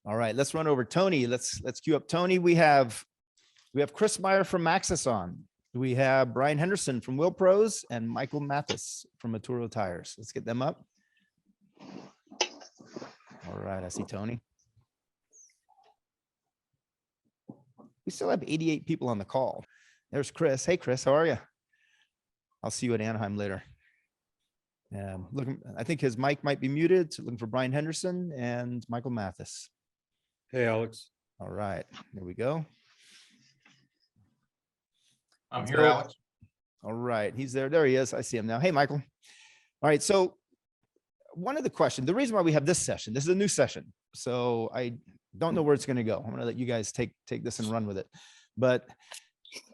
All right, let's run over Tony. Let's queue up Tony. We have Chris Meyer from Maxxis on. We have Brian Henderson from Wheel Pros and Michael Mathis from Atturo Tires. Let's get them up. All right, I see Tony. We still have 88 people on the call. There's Chris. Hey, Chris, how are you? I'll see you at Anaheim later. Looking, I think his mic might be muted. So looking for Brian Henderson and Michael Mathis. Hey, Alex. All right, there we go. I'm here, Alex. All right, he's there. There he is. I see him now. Hey, Michael. All right, so one of the questions, the reason why we have this session, this is a new session, so I don't know where it's going to go. I'm going to let you guys take this and run with it. But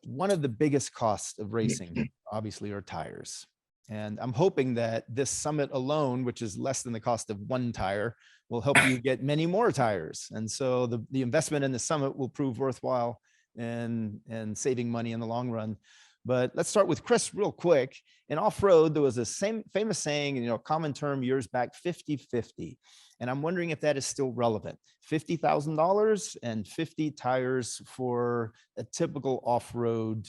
one of the biggest costs of racing, obviously, are tires. And I'm hoping that this summit alone, which is less than the cost of one tire, will help you get many more tires. And so the investment in the summit will prove worthwhile and saving money in the long run. But let's start with Chris real quick. In off-road, there was a famous saying, common term years back, 50-50. And I'm wondering if that is still relevant. $50,000 and 50 tires for a typical off-road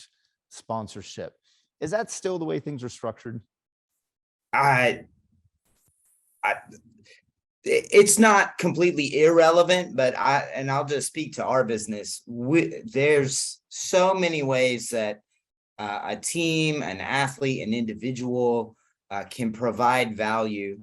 sponsorship. Is that still the way things are structured? It's not completely irrelevant, but I'll just speak to our business. There's so many ways that a team, an athlete, an individual can provide value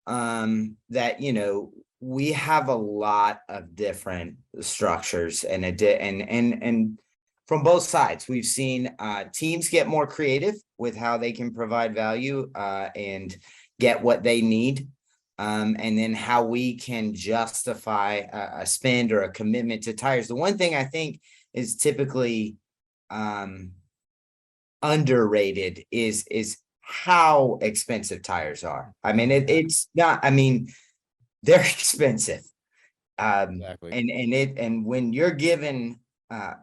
that, we have a lot of different structures and from both sides. We've seen teams get more creative with how they can provide value and get what they need. And then how we can justify a spend or a commitment to tires. The one thing I think is typically underrated is how expensive tires are. I mean, it's not, they're expensive. Exactly. And when you're given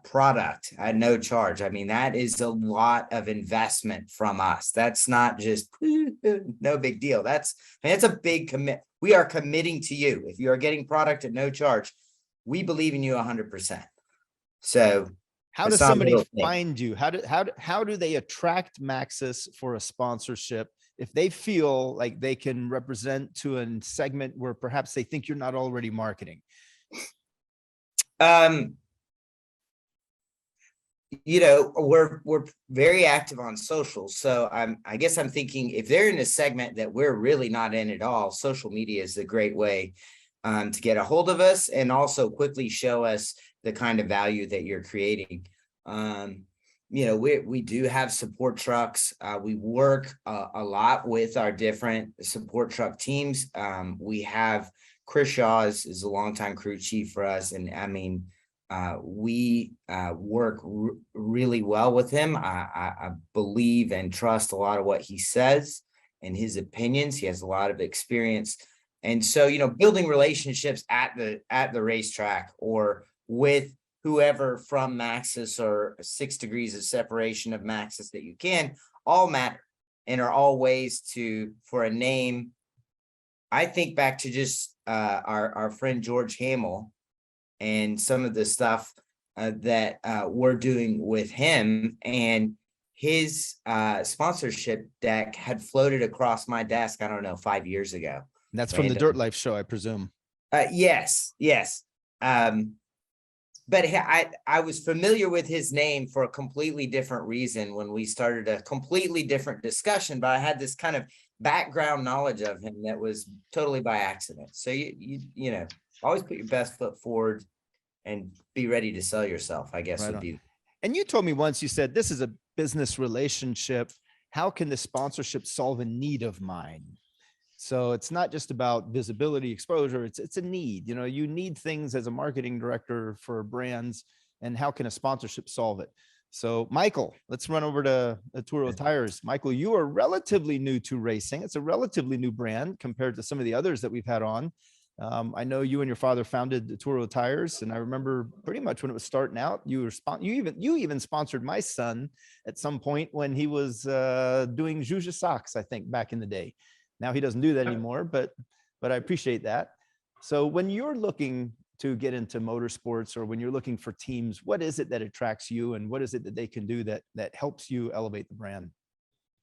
product at no charge, that is a lot of investment from us. That's not just no big deal. That's a big commit. We are committing to you. If you are getting product at no charge, we believe in you 100%. So how does somebody find you? How do they attract Maxxis for a sponsorship if they feel like they can represent to a segment where perhaps they think you're not already marketing? We're very active on social. So I guess I'm thinking if they're in a segment that we're really not in at all, social media is a great way to get a hold of us and also quickly show us the kind of value that you're creating. We do have support trucks. We work a lot with our different support truck teams. We have Chris Shaw is a longtime crew chief for us. And we work really well with him. I believe and trust a lot of what he says and his opinions. He has a lot of experience. And so, building relationships at the racetrack or with whoever from Maxxis or 6 degrees of separation of Maxxis that you can all matter and are all ways for a name. I think back to just our friend George Hamill and some of the stuff that we're doing with him, and his sponsorship deck had floated across my desk, I don't know, 5 years ago. And that's from the Dirt Life show, I presume. Yes. But I was familiar with his name for a completely different reason when we started a completely different discussion, but I had this kind of background knowledge of him that was totally by accident. So you always put your best foot forward and be ready to sell yourself, I guess. Right. And you told me once, you said, this is a business relationship. How can the sponsorship solve a need of mine? So it's not just about visibility, exposure. It's a need. You need things as a marketing director for brands, and how can a sponsorship solve it? So Michael, let's run over to Atturo Tires. Michael, you are relatively new to racing. It's a relatively new brand compared to some of the others that we've had on. I know you and your father founded Atturo Tires, and I remember pretty much when it was starting out, you even sponsored my son at some point when he was doing Zhuja socks, I think, back in the day. Now he doesn't do that anymore, but I appreciate that. So when you're looking to get into motorsports, or when you're looking for teams, what is it that attracts you, and what is it that they can do that helps you elevate the brand?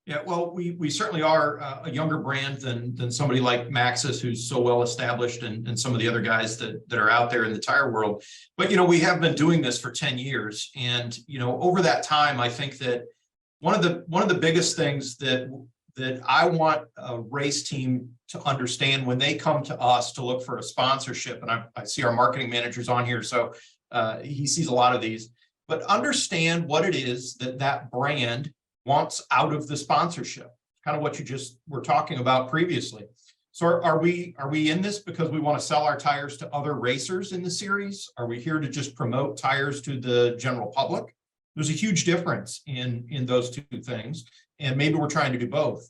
Yeah, well, we certainly are a younger brand than somebody like Maxxis, who's so well established, and some of the other guys that are out there in the tire world. But we have been doing this for 10 years, and over that time, I think that one of the biggest things that I want a race team to understand when they come to us to look for a sponsorship, and I see our marketing managers on here, so he sees a lot of these, but understand what it is that brand wants out of the sponsorship, kind of what you just were talking about previously. So are we in this because we want to sell our tires to other racers in the series? Are we here to just promote tires to the general public? There's a huge difference in those two things, and maybe we're trying to do both.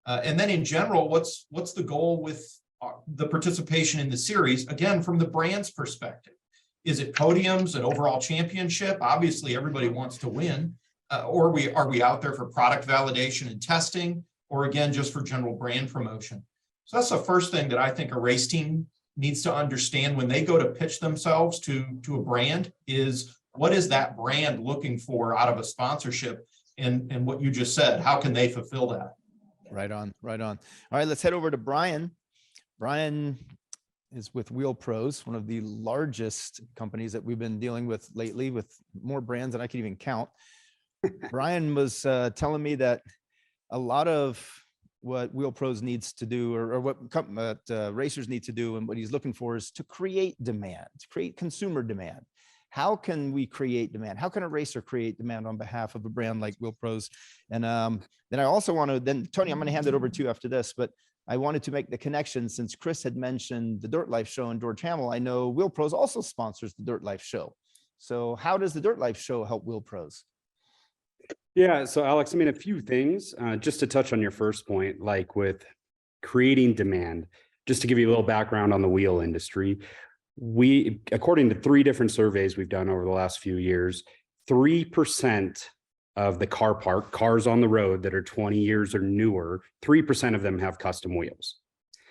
And then in general, what's the goal with the participation in the series? Again, from the brand's perspective, is it podiums, an overall championship? Obviously, everybody wants to win. Or are we out there for product validation and testing, or again, just for general brand promotion? So that's the first thing that I think a race team needs to understand when they go to pitch themselves to a brand is, what is that brand looking for out of a sponsorship? And what you just said, how can they fulfill that? Right on, right on. All right, let's head over to Brian. Brian is with Wheel Pros, one of the largest companies that we've been dealing with lately, with more brands than I can even count. Brian was telling me that a lot of what Wheel Pros needs to do, or what racers need to do, and what he's looking for, is to create demand, to create consumer demand. How can we create demand? How can a racer create demand on behalf of a brand like Wheel Pros? And then I also want to, Tony, I'm going to hand it over to you after this, but I wanted to make the connection, since Chris had mentioned the Dirt Life show and George Hamill. I know Wheel Pros also sponsors the Dirt Life show. So how does the Dirt Life show help Wheel Pros? Yeah, so Alex, I mean, a few things, just to touch on your first point, like with creating demand, just to give you a little background on the wheel industry. We, according to 3 different surveys we've done over the last few years, 3% of the car park, cars on the road that are 20 years or newer, 3% of them have custom wheels.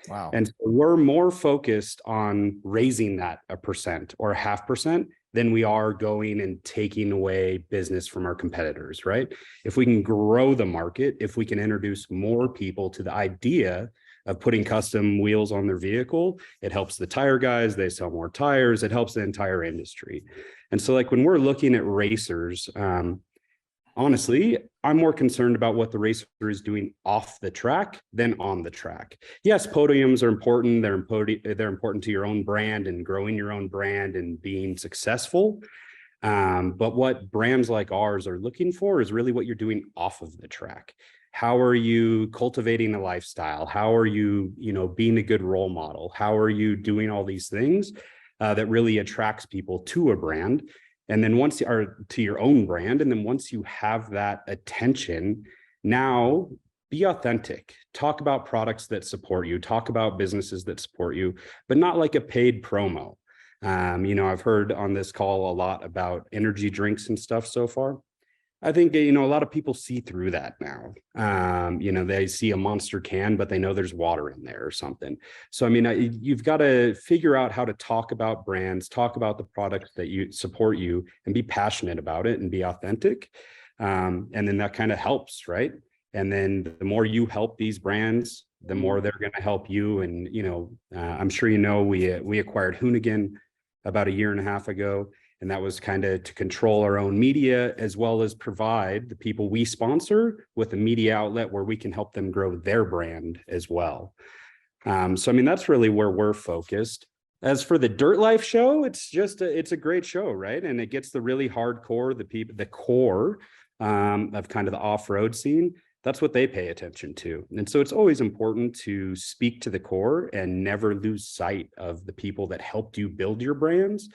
Wow. And so we're more focused on raising that 1% or 0.5% than we are going and taking away business from our competitors, right? If we can grow the market, if we can introduce more people to the idea of putting custom wheels on their vehicle, it helps the tire guys, they sell more tires, it helps the entire industry. And so like when we're looking at racers, honestly, I'm more concerned about what the racer is doing off the track than on the track. Yes, podiums are important. They're important to your own brand and growing your own brand and being successful. But what brands like ours are looking for is really what you're doing off of the track. How are you cultivating a lifestyle? How are you, being a good role model? How are you doing all these things that really attracts people to a brand? And then once you are to your own brand, and then once you have that attention, now be authentic. Talk about products that support you, talk about businesses that support you, but not like a paid promo. I've heard on this call a lot about energy drinks and stuff so far. I think, a lot of people see through that now. They see a Monster can, but they know there's water in there or something. So, you've got to figure out how to talk about brands, talk about the products that you support you, and be passionate about it and be authentic. And then that kind of helps, right? And then the more you help these brands, the more they're going to help you. And, I'm sure we acquired Hoonigan about 1.5 years ago. And that was kind of to control our own media, as well as provide the people we sponsor with a media outlet where we can help them grow their brand as well. So, that's really where we're focused. As for the Dirt Life show, it's a great show, right? And it gets the really hardcore, the core of kind of the off-road scene. That's what they pay attention to. And so it's always important to speak to the core and never lose sight of the people that helped you build your brands.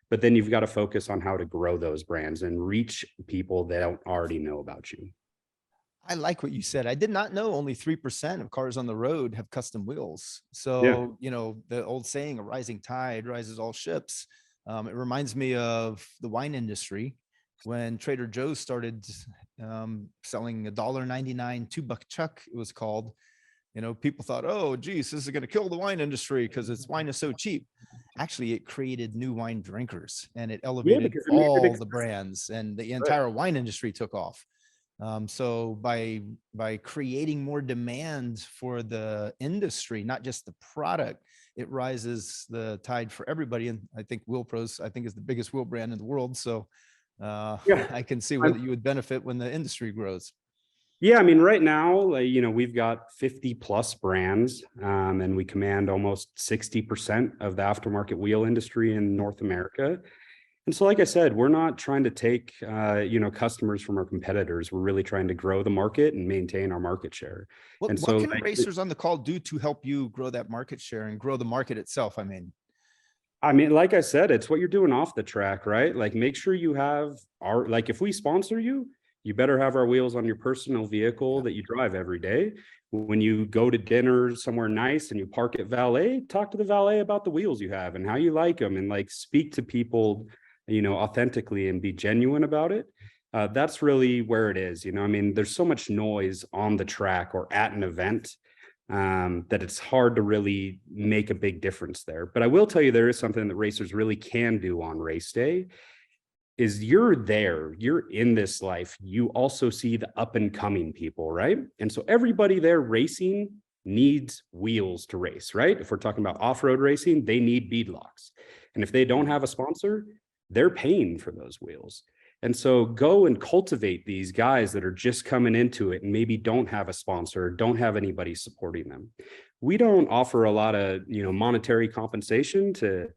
But then you've got to focus on how to grow those brands and reach people that don't already know about you. I like what you said. I did not know only 3% of cars on the road have custom wheels. So, the old saying, a rising tide rises all ships. It reminds me of the wine industry when Trader Joe's started selling $1.99 2-buck chuck, it was called. You know, people thought, oh, geez, this is going to kill the wine industry because its wine is so cheap. Actually, it created new wine drinkers and it elevated because it made it all the accessible. brands, and the Right. entire wine industry took off. So by creating more demand for the industry, not just the product, it rises the tide for everybody. And I think Wheel Pros, I think, is the biggest wheel brand in the world. So Yeah. I can see where you would benefit when the industry grows. Yeah, I mean, right now, like, you know, we've got 50 plus brands, and we command almost 60% of the aftermarket wheel industry in North America. And so, like I said, we're not trying to take, you know, customers from our competitors. We're really trying to grow the market and maintain our market share. And What so, can like, racers on the call do to help you grow that market share and grow the market itself? I mean, like I said, it's what you're doing off the track, right? Like, make sure you have our, like, if we sponsor you, you better have our wheels on your personal vehicle that you drive every day. When you go to dinner somewhere nice and you park at valet, talk to the valet about the wheels you have and how you like them, and like speak to people, you know, authentically and be genuine about it. That's really where it is. You know, I mean, there's so much noise on the track or at an event, that it's hard to really make a big difference there. But I will tell you, there is something that racers really can do on race day. Is you're there, you're in this life, you also see the up and coming people, right? And so everybody there racing needs wheels to race, right? If we're talking about off-road racing, they need beadlocks. And if they don't have a sponsor, they're paying for those wheels. And so go and cultivate these guys that are just coming into it and maybe don't have a sponsor, don't have anybody supporting them. We don't offer a lot of, you know, monetary compensation to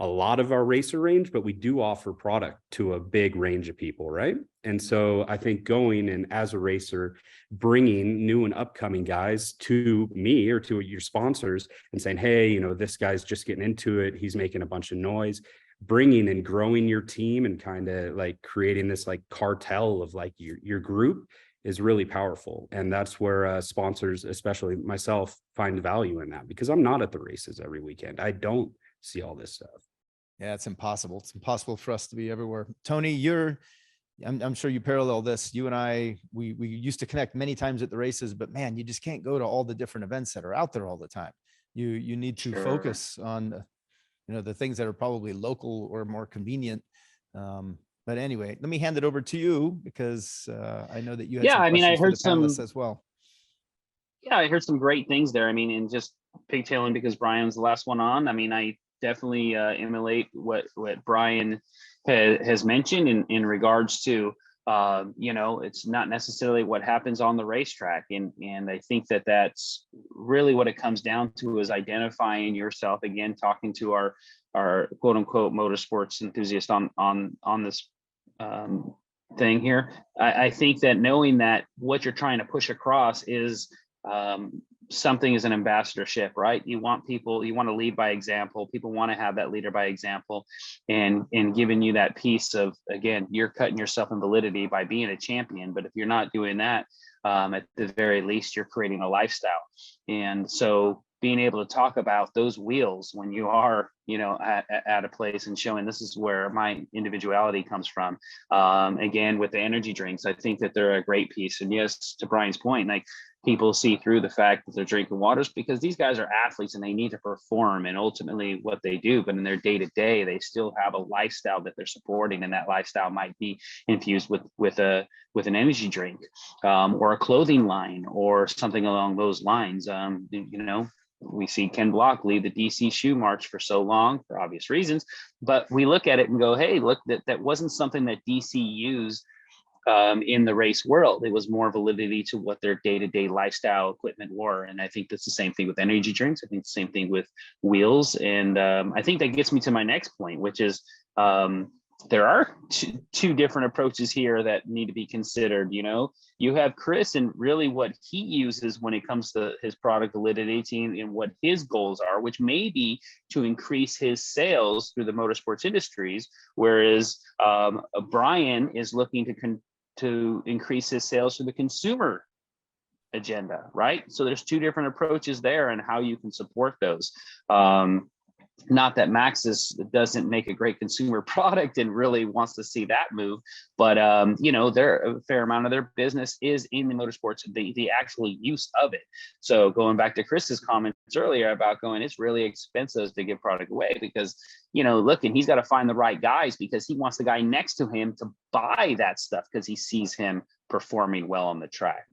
a lot of our racer range, but we do offer product to a big range of people, right? And so I think going and as a racer, bringing new and upcoming guys to me or to your sponsors and saying, hey, you know, this guy's just getting into it, he's making a bunch of noise, bringing and growing your team and kind of like creating this like cartel of like your group is really powerful. And that's where sponsors, especially myself, find value in that, because I'm not at the races every weekend. I don't see all this stuff. Yeah, it's impossible. It's impossible for us to be everywhere. Tony, I'm sure you parallel this. You and I, we used to connect many times at the races, but man, you just can't go to all the different events that are out there all the time. You need to focus on, you know, the things that are probably local or more convenient. But anyway, let me hand it over to you because I know that you had some I mean, I questions for heard the panelists as well. Yeah, I heard some great things there. I mean, and just pigtailing because Brian's the last one on. I mean, I definitely emulate what Brian has mentioned in regards to, you know, it's not necessarily what happens on the racetrack. And I think that that's really what it comes down to, is identifying yourself, again, talking to our quote unquote motorsports enthusiast on this thing here. I think that knowing that what you're trying to push across is something as an ambassadorship, right? You want people, you want to lead by example. People want to have that leader by example, and giving you that piece of, again, you're cutting yourself in validity by being a champion. But if you're not doing that, at the very least, you're creating a lifestyle. And so being able to talk about those wheels when you are, you know, at a place and showing this is where my individuality comes from. Again, with the energy drinks, I think that they're a great piece. And yes, to Brian's point, like, people see through the fact that they're drinking waters because these guys are athletes and they need to perform and ultimately what they do. But in their day to day, they still have a lifestyle that they're supporting, and that lifestyle might be infused with an energy drink, or a clothing line or something along those lines. You know, we see Ken Block lead the DC Shoe March for so long for obvious reasons, but we look at it and go, hey, look, that wasn't something that DC used in the race world. It was more validity to what their day-to-day lifestyle equipment were. And I think that's the same thing with energy drinks. I think the same thing with wheels. And I think that gets me to my next point, which is there are two different approaches here that need to be considered. You know, you have Chris and really what he uses when it comes to his product validity and what his goals are, which may be to increase his sales through the motorsports industries, whereas Brian is looking to increase his sales through the consumer agenda, right? So there's two different approaches there and how you can support those. Not that Maxxis doesn't make a great consumer product and really wants to see that move, but you know, a fair amount of their business is in the motorsports, the actual use of it. So going back to Chris's comments earlier about going, it's really expensive to give product away because, you know, look, and he's got to find the right guys because he wants the guy next to him to buy that stuff because he sees him performing well on the track.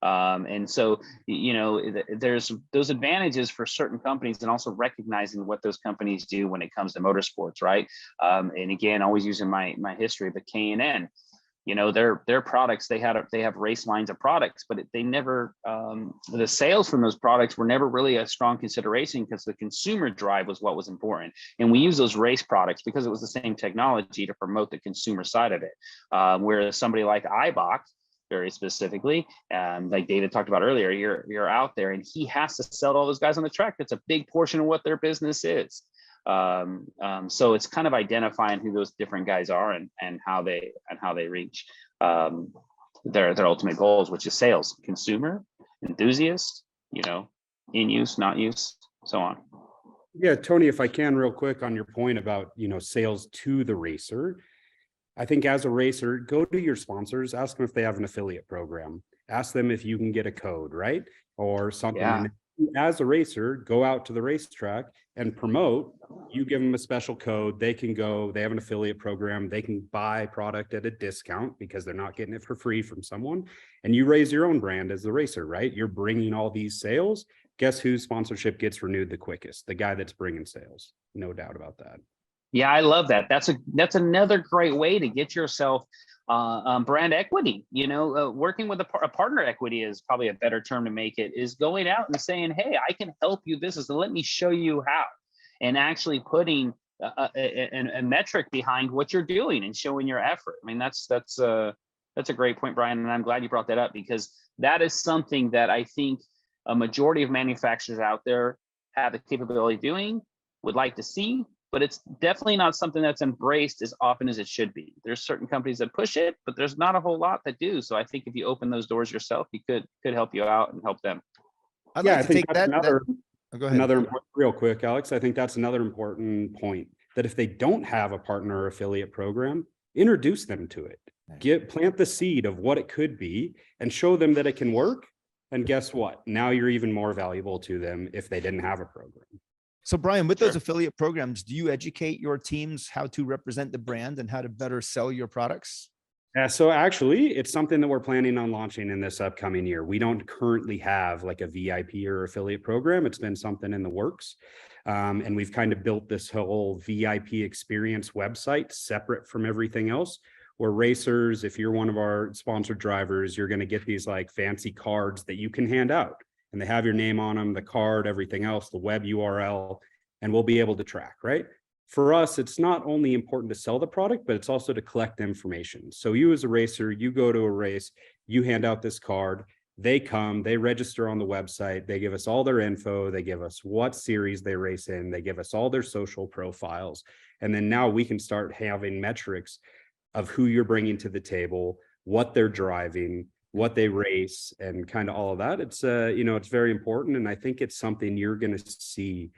And so, you know, there's those advantages for certain companies and also recognizing what those companies do when it comes to motorsports, right? And again, always using my history, but K&N, you know, their products, they have race lines of products, but they never, the sales from those products were never really a strong consideration because the consumer drive was what was important. And we use those race products because it was the same technology to promote the consumer side of it. Whereas somebody like Ibach, very specifically, like David talked about earlier, you're out there and he has to sell to all those guys on the track. That's a big portion of what their business is. So it's kind of identifying who those different guys are and how they reach their ultimate goals, which is sales, consumer, enthusiast, you know, in use, not use, so on. Yeah, Tony, if I can real quick on your point about, you know, sales to the racer. I think as a racer, go to your sponsors, ask them if they have an affiliate program, ask them if you can get a code, right? Or something. Yeah. And as a racer, go out to the racetrack and promote, you give them a special code, they can go, they have an affiliate program, they can buy product at a discount because they're not getting it for free from someone. And you raise your own brand as the racer, right? You're bringing all these sales. Guess whose sponsorship gets renewed the quickest? The guy that's bringing sales. No doubt about that. Yeah, I love that. That's another great way to get yourself brand equity. You know, working with a partner equity is probably a better term to make it, is going out and saying, hey, I can help you business and let me show you how, and actually putting a metric behind what you're doing and showing your effort. I mean, that's a great point, Brian, and I'm glad you brought that up because that is something that I think a majority of manufacturers out there have the capability of doing, would like to see, but it's definitely not something that's embraced as often as it should be. There's certain companies that push it, but there's not a whole lot that do. So I think if you open those doors yourself, you could help you out and help them. I'd like to take that. Go ahead. Real quick, Alex. I think that's another important point, that if they don't have a partner or affiliate program, introduce them to it. Plant the seed of what it could be and show them that it can work. And guess what? Now you're even more valuable to them if they didn't have a program. So Brian, with those affiliate programs, do you educate your teams how to represent the brand and how to better sell your products? So actually, it's something that we're planning on launching in this upcoming year. We don't currently have like a VIP or affiliate program. It's been something in the works. And we've kind of built this whole VIP experience website separate from everything else, where racers, if you're one of our sponsored drivers, you're going to get these like fancy cards that you can hand out. And they have your name on them, the card, everything else, the web URL, and we'll be able to track, right? For us, it's not only important to sell the product, but it's also to collect information. So you as a racer, you go to a race, you hand out this card, they come, they register on the website, they give us all their info, they give us what series they race in, they give us all their social profiles. And then now we can start having metrics of who you're bringing to the table, what they're driving, what they race, and kind of all of that. It's you know, it's very important, and I think it's something you're going to see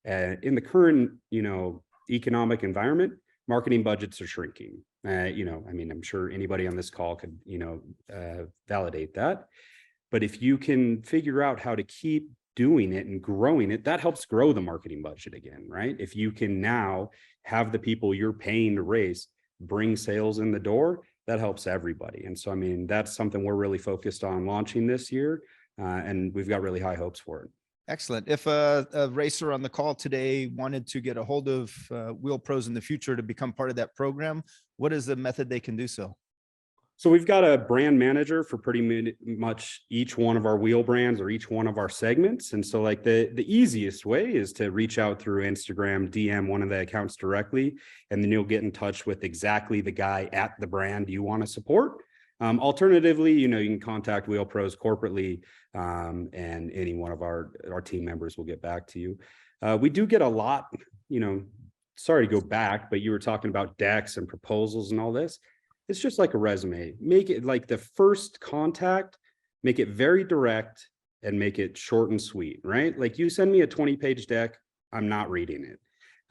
in the current, you know, economic environment. Marketing budgets are shrinking. You know, I mean, I'm sure anybody on this call could, you know, validate that. But if you can figure out how to keep doing it and growing it, that helps grow the marketing budget again, right? If you can now have the people you're paying to race bring sales in the door, that helps everybody. And so, I mean, that's something we're really focused on launching this year, and we've got really high hopes for it. Excellent. If a racer on the call today wanted to get a hold of Wheel Pros in the future to become part of that program, what is the method they can do so? So we've got a brand manager for pretty much each one of our wheel brands or each one of our segments. And so like the easiest way is to reach out through Instagram, DM one of the accounts directly, and then you'll get in touch with exactly the guy at the brand you want to support. Alternatively, you know, you can contact Wheel Pros corporately, and any one of our team members will get back to you. We do get a lot, you know, sorry to go back, but you were talking about decks and proposals and all this. It's just like a resume. Make it like the first contact, make it very direct and make it short and sweet, right? Like you send me a 20-page deck, I'm not reading it.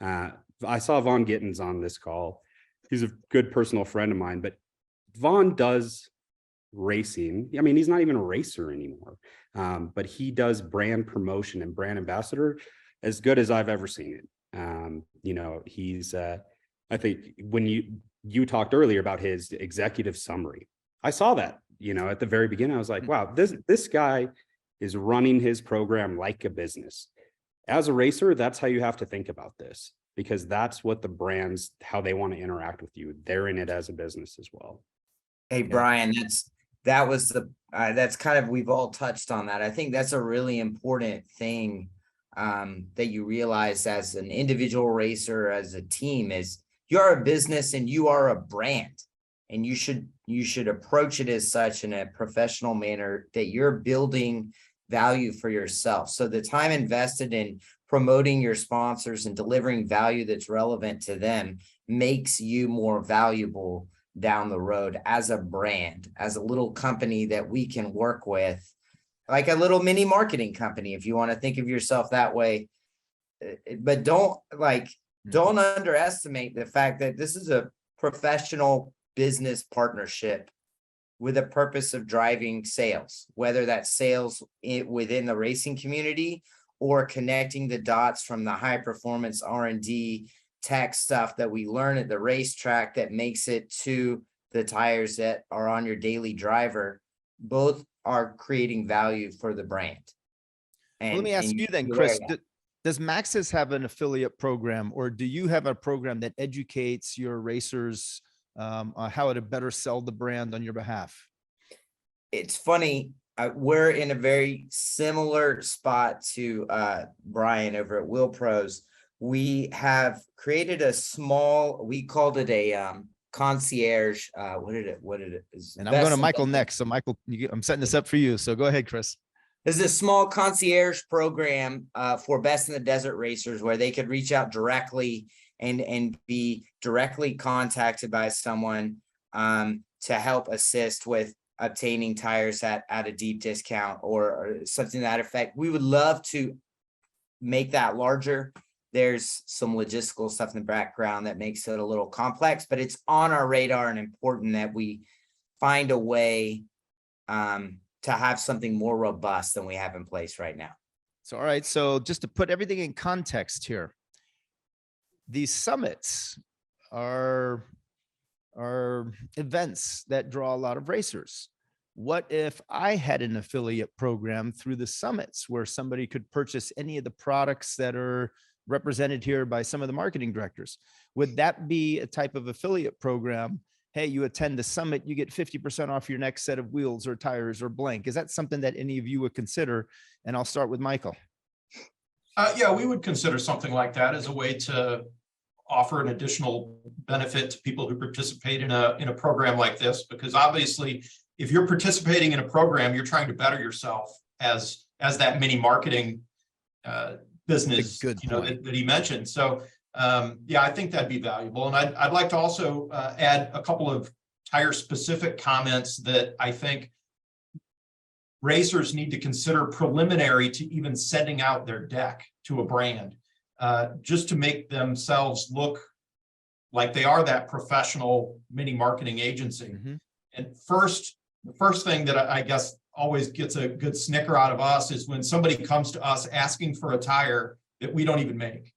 I saw Vaughn Gittins on this call. He's a good personal friend of mine, but Vaughn does racing. I mean, he's not even a racer anymore, but he does brand promotion and brand ambassador as good as I've ever seen it. You know, he's, I think when you talked earlier about his executive summary, I saw that, you know, at the very beginning, I was like, wow, this guy is running his program like a business. As a racer, that's how you have to think about this, because that's what the brands, how they want to interact with you. They're in it as a business as well. Hey, Brian, that's kind of, we've all touched on that. I think that's a really important thing that you realize as an individual racer, as a team, is you're a business and you are a brand, and you should approach it as such in a professional manner, that you're building value for yourself. So the time invested in promoting your sponsors and delivering value that's relevant to them makes you more valuable down the road as a brand, as a little company that we can work with, like a little mini marketing company, if you want to think of yourself that way. But don't underestimate the fact that this is a professional business partnership with a purpose of driving sales, whether that's sales within the racing community or connecting the dots from the high performance R&D tech stuff that we learn at the racetrack that makes it to the tires that are on your daily driver. Both are creating value for the brand. Well, let me ask you then, Chris, does Maxxis have an affiliate program, or do you have a program that educates your racers on how to better sell the brand on your behalf? It's funny. We're in a very similar spot to Brian over at Wheel Pros. We have created a small, we called it a concierge. What did it is? And I'm going to Michael next. So Michael, I'm setting this up for you. So go ahead, Chris. This is a small concierge program for best in the desert racers, where they could reach out directly and be directly contacted by someone to help assist with obtaining tires at a deep discount or something to that effect. We would love to make that larger. There's some logistical stuff in the background that makes it a little complex, but it's on our radar and important that we find a way to have something more robust than we have in place right now. So, all right. So just to put everything in context here, these summits are events that draw a lot of racers. What if I had an affiliate program through the summits where somebody could purchase any of the products that are represented here by some of the marketing directors? Would that be a type of affiliate program? Hey, you attend the summit, you get 50% off your next set of wheels or tires or blank. Is that something that any of you would consider? And I'll start with Michael. Yeah, we would consider something like that as a way to offer an additional benefit to people who participate in a program like this, because obviously if you're participating in a program, you're trying to better yourself as that mini marketing business, that he mentioned. So yeah, I think that'd be valuable. And I'd like to also add a couple of tire specific comments that I think racers need to consider preliminary to even sending out their deck to a brand, just to make themselves look like they are that professional mini marketing agency. Mm-hmm. And the first thing that I guess always gets a good snicker out of us is when somebody comes to us asking for a tire that we don't even make.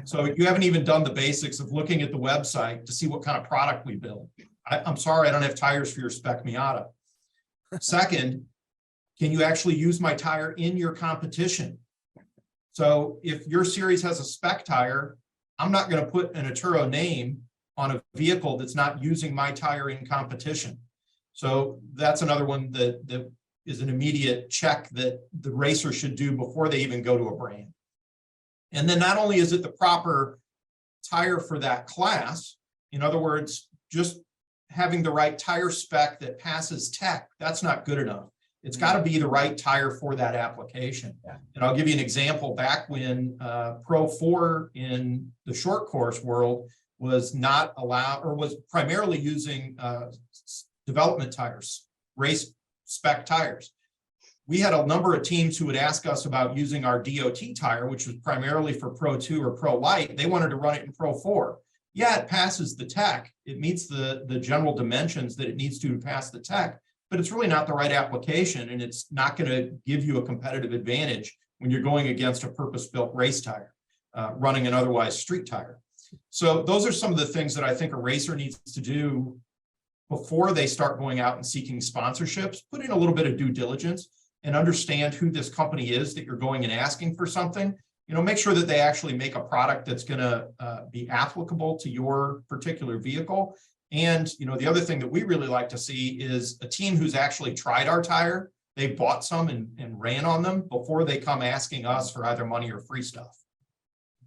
So you haven't even done the basics of looking at the website to see what kind of product we build. I'm sorry, I don't have tires for your spec Miata. Second, can you actually use my tire in your competition? So if your series has a spec tire, I'm not going to put an Atturo name on a vehicle that's not using my tire in competition. So that's another one that is an immediate check that the racer should do before they even go to a brand. And then not only is it the proper tire for that class, in other words, just having the right tire spec that passes tech, that's not good enough. It's got to be the right tire for that application. Yeah. And I'll give you an example. Back when Pro 4 in the short course world was not allowed, or was primarily using development tires, race spec tires. we had a number of teams who would ask us about using our DOT tire, which was primarily for Pro 2 or Pro Light. They wanted to run it in Pro 4. Yeah, it passes the tech. It meets the general dimensions that it needs to pass the tech, but it's really not the right application, and it's not going to give you a competitive advantage when you're going against a purpose-built race tire, running an otherwise street tire. So those are some of the things that I think a racer needs to do before they start going out and seeking sponsorships. Put in a little bit of due diligence and understand who this company is that you're going and asking for something. You know, make sure that they actually make a product that's going to be applicable to your particular vehicle. And, you know, the other thing that we really like to see is a team who's actually tried our tire. They bought some and ran on them before they come asking us for either money or free stuff.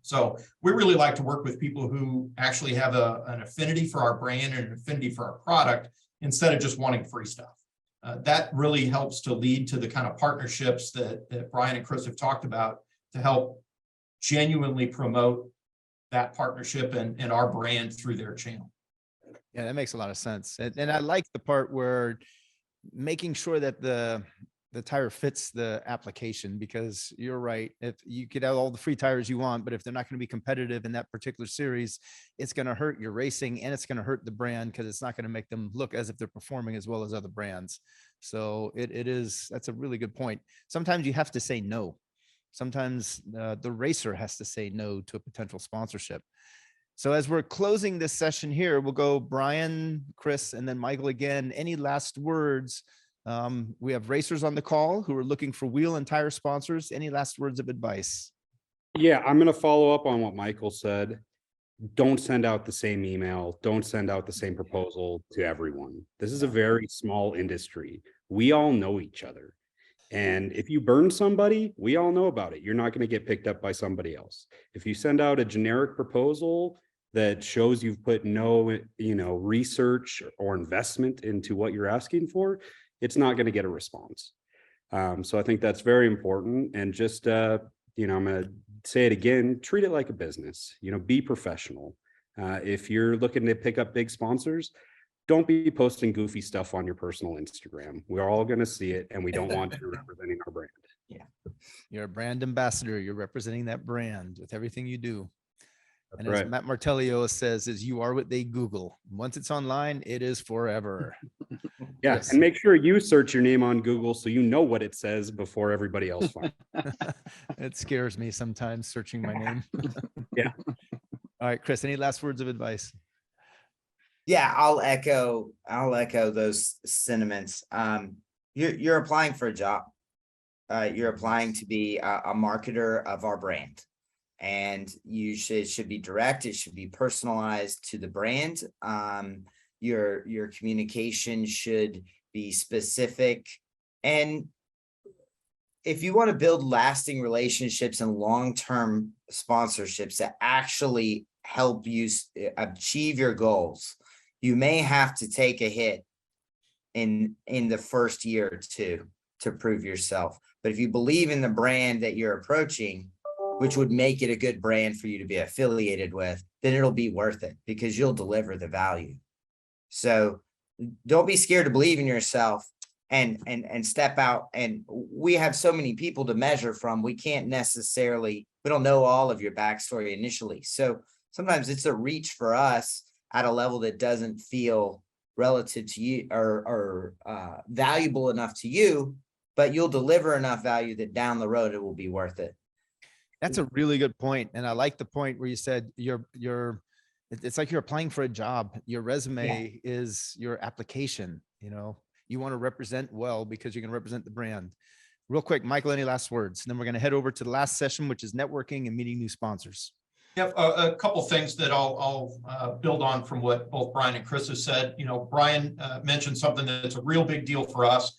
So we really like to work with people who actually have an affinity for our brand and an affinity for our product instead of just wanting free stuff. That really helps to lead to the kind of partnerships that Brian and Chris have talked about to help genuinely promote that partnership and our brand through their channel. Yeah, that makes a lot of sense. And I like the part where making sure that the tire fits the application, because you're right. If you could have all the free tires you want, but if they're not going to be competitive in that particular series, it's going to hurt your racing and it's going to hurt the brand, because it's not going to make them look as if they're performing as well as other brands. So that's a really good point. Sometimes you have to say no. Sometimes the racer has to say no to a potential sponsorship. So as we're closing this session here, we'll go Brian, Chris, and then Michael again. Any last words? We have racers on the call who are looking for wheel and tire sponsors. Any last words of advice? Yeah, I'm going to follow up on what Michael said. Don't send out the same email. Don't send out the same proposal to everyone. This is a very small industry. We all know each other. And if you burn somebody, we all know about it. You're not going to get picked up by somebody else. If you send out a generic proposal that shows you've put no, research or investment into what you're asking for, it's not going to get a response. So I think that's very important. And just, I'm going to say it again, treat it like a business, be professional. If you're looking to pick up big sponsors, don't be posting goofy stuff on your personal Instagram. We're all going to see it, and we don't want to representing our brand. Yeah. You're a brand ambassador. You're representing that brand with everything you do. And as Matt Martellio says, is you are what they Google. Once it's online, it is forever. Yeah. Yes. And make sure you search your name on Google so you know what it says before everybody else finds it. It scares me sometimes searching my name. Yeah. All right, Chris, any last words of advice? Yeah, I'll echo those sentiments. You're applying for a job. You're applying to be a marketer of our brand. And you should be direct. It should be personalized to the brand. Your communication should be specific. And if you want to build lasting relationships and long-term sponsorships that actually help you achieve your goals, you may have to take a hit in the first year or two to prove yourself. But if you believe in the brand that you're approaching, which would make it a good brand for you to be affiliated with, then it'll be worth it because you'll deliver the value. So don't be scared to believe in yourself and step out. And we have so many people to measure from. We don't know all of your backstory initially. So sometimes it's a reach for us at a level that doesn't feel relative to you or valuable enough to you, but you'll deliver enough value that down the road, it will be worth it. That's a really good point. And I like the point where you said it's like you're applying for a job. Your resume is your application. You want to represent well because you're going to represent the brand. Real quick, Michael, any last words? And then we're going to head over to the last session, which is networking and meeting new sponsors. Yeah, a couple things that I'll build on from what both Brian and Chris have said. Brian mentioned something that's a real big deal for us.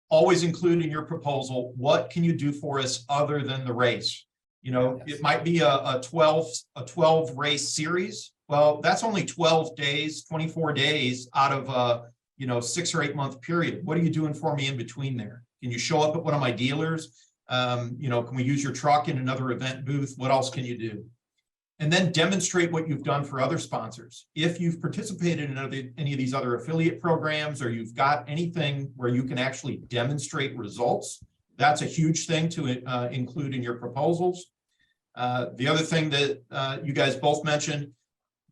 Always include in your proposal, what can you do for us other than the race? It might be a 12 race series. Well, that's only 12 days, 24 days out of a 6 or 8 month period. What are you doing for me in between there? Can you show up at one of my dealers? Can we use your truck in another event booth? What else can you do? And then demonstrate what you've done for other sponsors. If you've participated in any of these other affiliate programs, or you've got anything where you can actually demonstrate results, That's a huge thing to include in your proposals. The other thing that you guys both mentioned,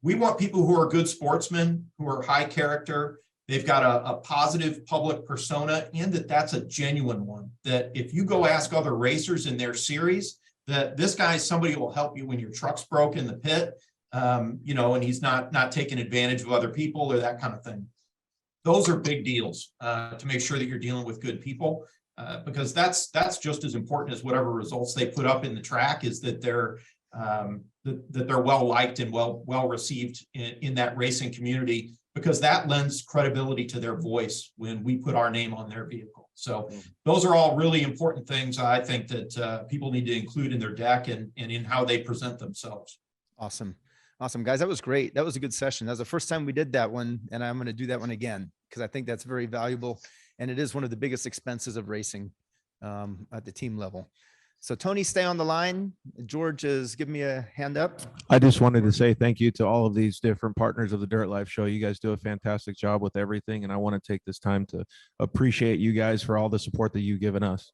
we want people who are good sportsmen, who are high character. They've got a positive public persona, and that's a genuine one. That if you go ask other racers in their series, that this guy's somebody who will help you when your truck's broke in the pit, you know, and he's not taking advantage of other people or that kind of thing. Those are big deals to make sure that you're dealing with good people, because that's just as important as whatever results they put up in the track, is that they're well liked and well received in that racing community, because that lends credibility to their voice when we put our name on their vehicle. So those are all really important things I think that people need to include in their deck and in how they present themselves. Awesome. Awesome, guys. That was great. That was a good session. That was the first time we did that one, and I'm going to do that one again because I think that's very valuable, and it is one of the biggest expenses of racing at the team level. So Tony, stay on the line. George is giving me a hand up. I just wanted to say thank you to all of these different partners of the Dirt Life Show. You guys do a fantastic job with everything, and I want to take this time to appreciate you guys for all the support that you've given us.